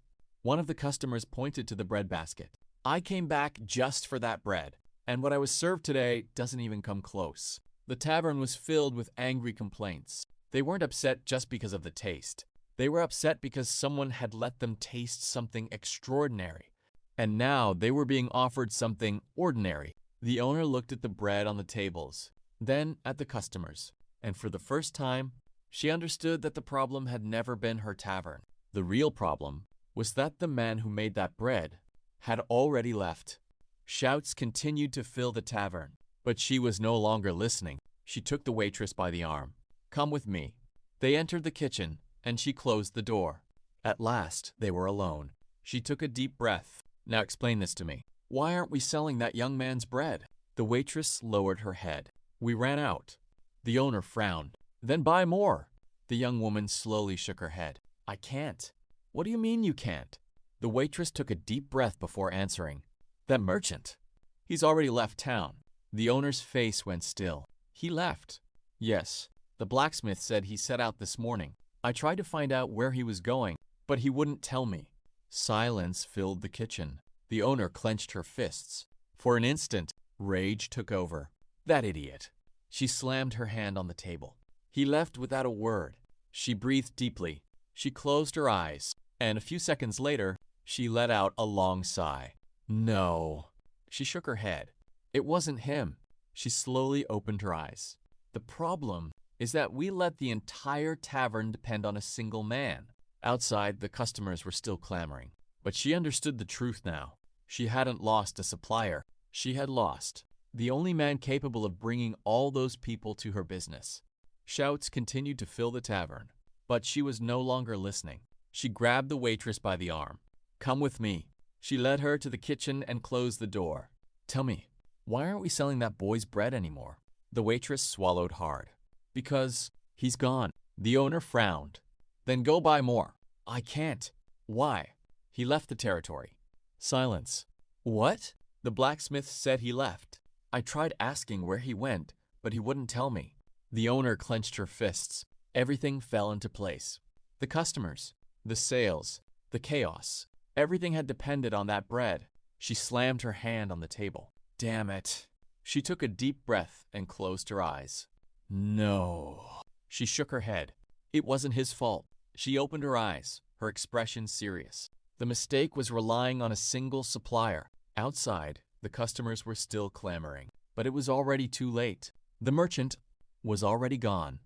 One of the customers pointed to the bread basket. I came back just for that bread, and what I was served today doesn't even come close. The tavern was filled with angry complaints. They weren't upset just because of the taste. They were upset because someone had let them taste something extraordinary, and now they were being offered something ordinary. The owner looked at the bread on the tables, then at the customers, and for the first time, she understood that the problem had never been her tavern. The real problem was that the man who made that bread had already left. Shouts continued to fill the tavern, but she was no longer listening. She took the waitress by the arm. Come with me. They entered the kitchen, and she closed the door. At last, they were alone. She took a deep breath. Now explain this to me. Why aren't we selling that young man's bread? The waitress lowered her head. We ran out. The owner frowned. Then buy more. The young woman slowly shook her head. I can't. What do you mean you can't? The waitress took a deep breath before answering. That merchant. He's already left town. The owner's face went still. He left. Yes. The blacksmith said he set out this morning. I tried to find out where he was going, but he wouldn't tell me. Silence filled the kitchen. The owner clenched her fists. For an instant, rage took over. That idiot. She slammed her hand on the table. He left without a word. She breathed deeply. She closed her eyes, and a few seconds later, she let out a long sigh. No. She shook her head. It wasn't him. She slowly opened her eyes. The problem is that we let the entire tavern depend on a single man. Outside, the customers were still clamoring. But she understood the truth now. She hadn't lost a supplier. She had lost the only man capable of bringing all those people to her business. Shouts continued to fill the tavern, but she was no longer listening. She grabbed the waitress by the arm. Come with me. She led her to the kitchen and closed the door. Tell me, why aren't we selling that boy's bread anymore? The waitress swallowed hard. Because he's gone. The owner frowned. Then go buy more. I can't. Why? He left the territory. Silence. What? The blacksmith said he left. I tried asking where he went, but he wouldn't tell me. The owner clenched her fists. Everything fell into place. The customers, the sales, the chaos. Everything had depended on that bread. She slammed her hand on the table. Damn it. She took a deep breath and closed her eyes. No. She shook her head. It wasn't his fault. She opened her eyes, her expression serious. The mistake was relying on a single supplier. Outside, the customers were still clamoring, but it was already too late. The merchant was already gone.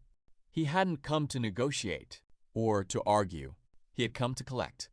He hadn't come to negotiate or to argue. He had come to collect.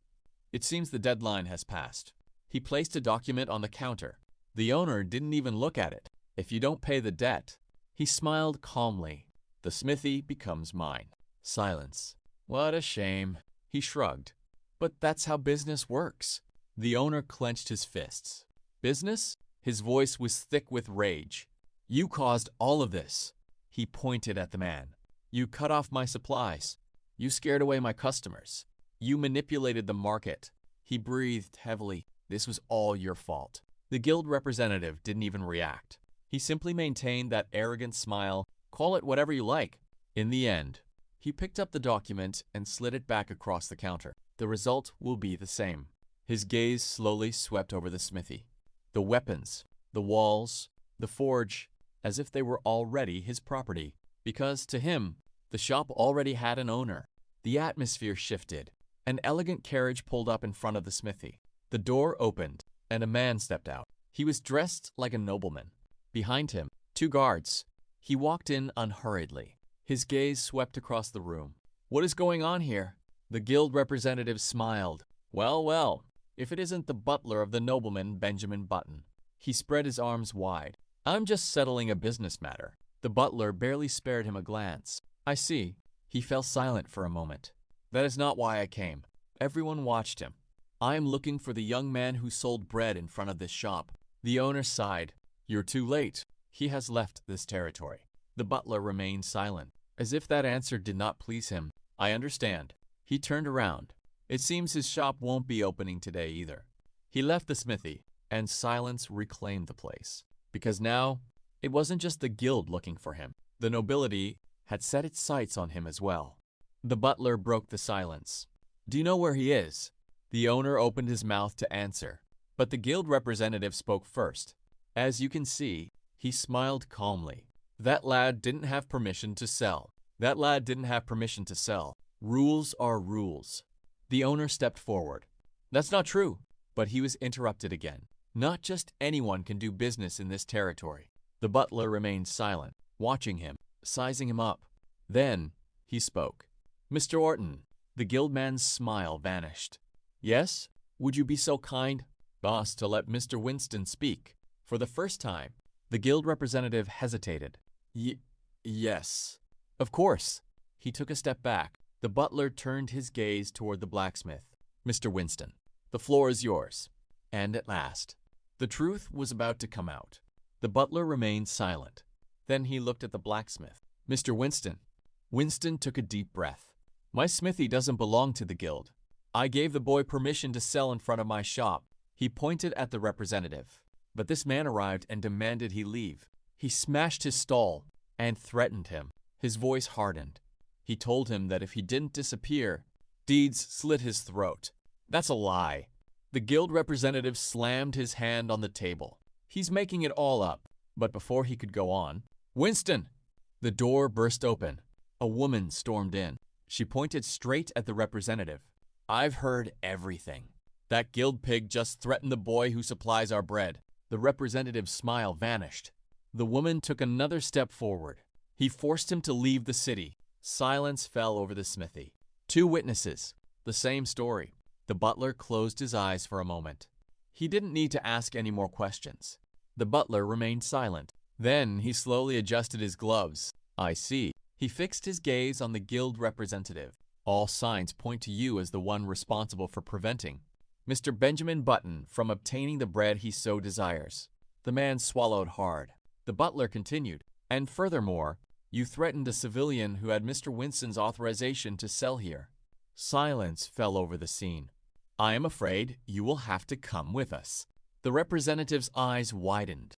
It seems the deadline has passed. He placed a document on the counter. The owner didn't even look at it. If you don't pay the debt. He smiled calmly. The smithy becomes mine. Silence. What a shame. He shrugged. But that's how business works. The owner clenched his fists. Business? His voice was thick with rage. You caused all of this. He pointed at the man. You cut off my supplies. You scared away my customers. You manipulated the market. He breathed heavily. This was all your fault. The guild representative didn't even react. He simply maintained that arrogant smile. Call it whatever you like. In the end, he picked up the document and slid it back across the counter. The result will be the same. His gaze slowly swept over the smithy. The weapons, the walls, the forge, as if they were already his property. Because to him, the shop already had an owner. The atmosphere shifted. An elegant carriage pulled up in front of the smithy. The door opened, and a man stepped out. He was dressed like a nobleman. Behind him, 2 guards. He walked in unhurriedly. His gaze swept across the room. What is going on here? The guild representative smiled. Well, well, if it isn't the butler of the nobleman Benjamin Button. He spread his arms wide. I'm just settling a business matter. The butler barely spared him a glance. I see. He fell silent for a moment. That is not why I came. Everyone watched him. I am looking for the young man who sold bread in front of this shop. The owner sighed. You're too late. He has left this territory. The butler remained silent, as if that answer did not please him. I understand. He turned around. It seems his shop won't be opening today either. He left the smithy, and silence reclaimed the place. Because now, it wasn't just the guild looking for him. The nobility had set its sights on him as well. The butler broke the silence. Do you know where he is? The owner opened his mouth to answer, but the guild representative spoke first. As you can see, he smiled calmly. That lad didn't have permission to sell. That lad didn't have permission to sell. Rules are rules. The owner stepped forward. That's not true. But he was interrupted again. Not just anyone can do business in this territory. The butler remained silent, watching him, sizing him up. Then he spoke. Mr. Orton. The guildman's smile vanished. Yes? Would you be so kind, boss, to let Mr. Winston speak? For the first time, the guild representative hesitated. Yes. Of course. He took a step back. The butler turned his gaze toward the blacksmith. Mr. Winston, the floor is yours. And at last, the truth was about to come out. The butler remained silent. Then he looked at the blacksmith. Mr. Winston. Winston took a deep breath. My smithy doesn't belong to the guild. I gave the boy permission to sell in front of my shop. He pointed at the representative. But this man arrived and demanded he leave. He smashed his stall and threatened him. His voice hardened. He told him that if he didn't disappear, Deeds slit his throat. That's a lie. The guild representative slammed his hand on the table. He's making it all up. But before he could go on, Winston! The door burst open. A woman stormed in. She pointed straight at the representative. I've heard everything. That guild pig just threatened the boy who supplies our bread. The representative's smile vanished. The woman took another step forward. He forced him to leave the city. Silence fell over the smithy. 2 witnesses. The same story. The butler closed his eyes for a moment. He didn't need to ask any more questions. The butler remained silent. Then he slowly adjusted his gloves. I see. He fixed his gaze on the guild representative. All signs point to you as the one responsible for preventing Mr. Benjamin Button from obtaining the bread he so desires. The man swallowed hard. The butler continued. And furthermore, you threatened a civilian who had Mr. Winston's authorization to sell here. Silence fell over the scene. I am afraid you will have to come with us. The representative's eyes widened.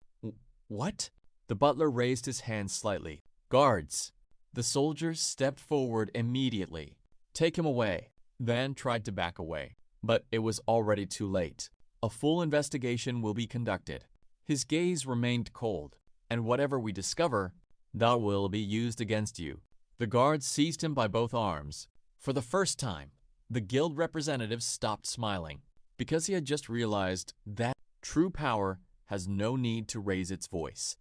What? The butler raised his hand slightly. Guards. The soldiers stepped forward immediately. Take him away. Van tried to back away, but it was already too late. A full investigation will be conducted. His gaze remained cold, and whatever we discover, that will be used against you. The guards seized him by both arms. For the first time, the guild representative stopped smiling, because he had just realized that true power has no need to raise its voice.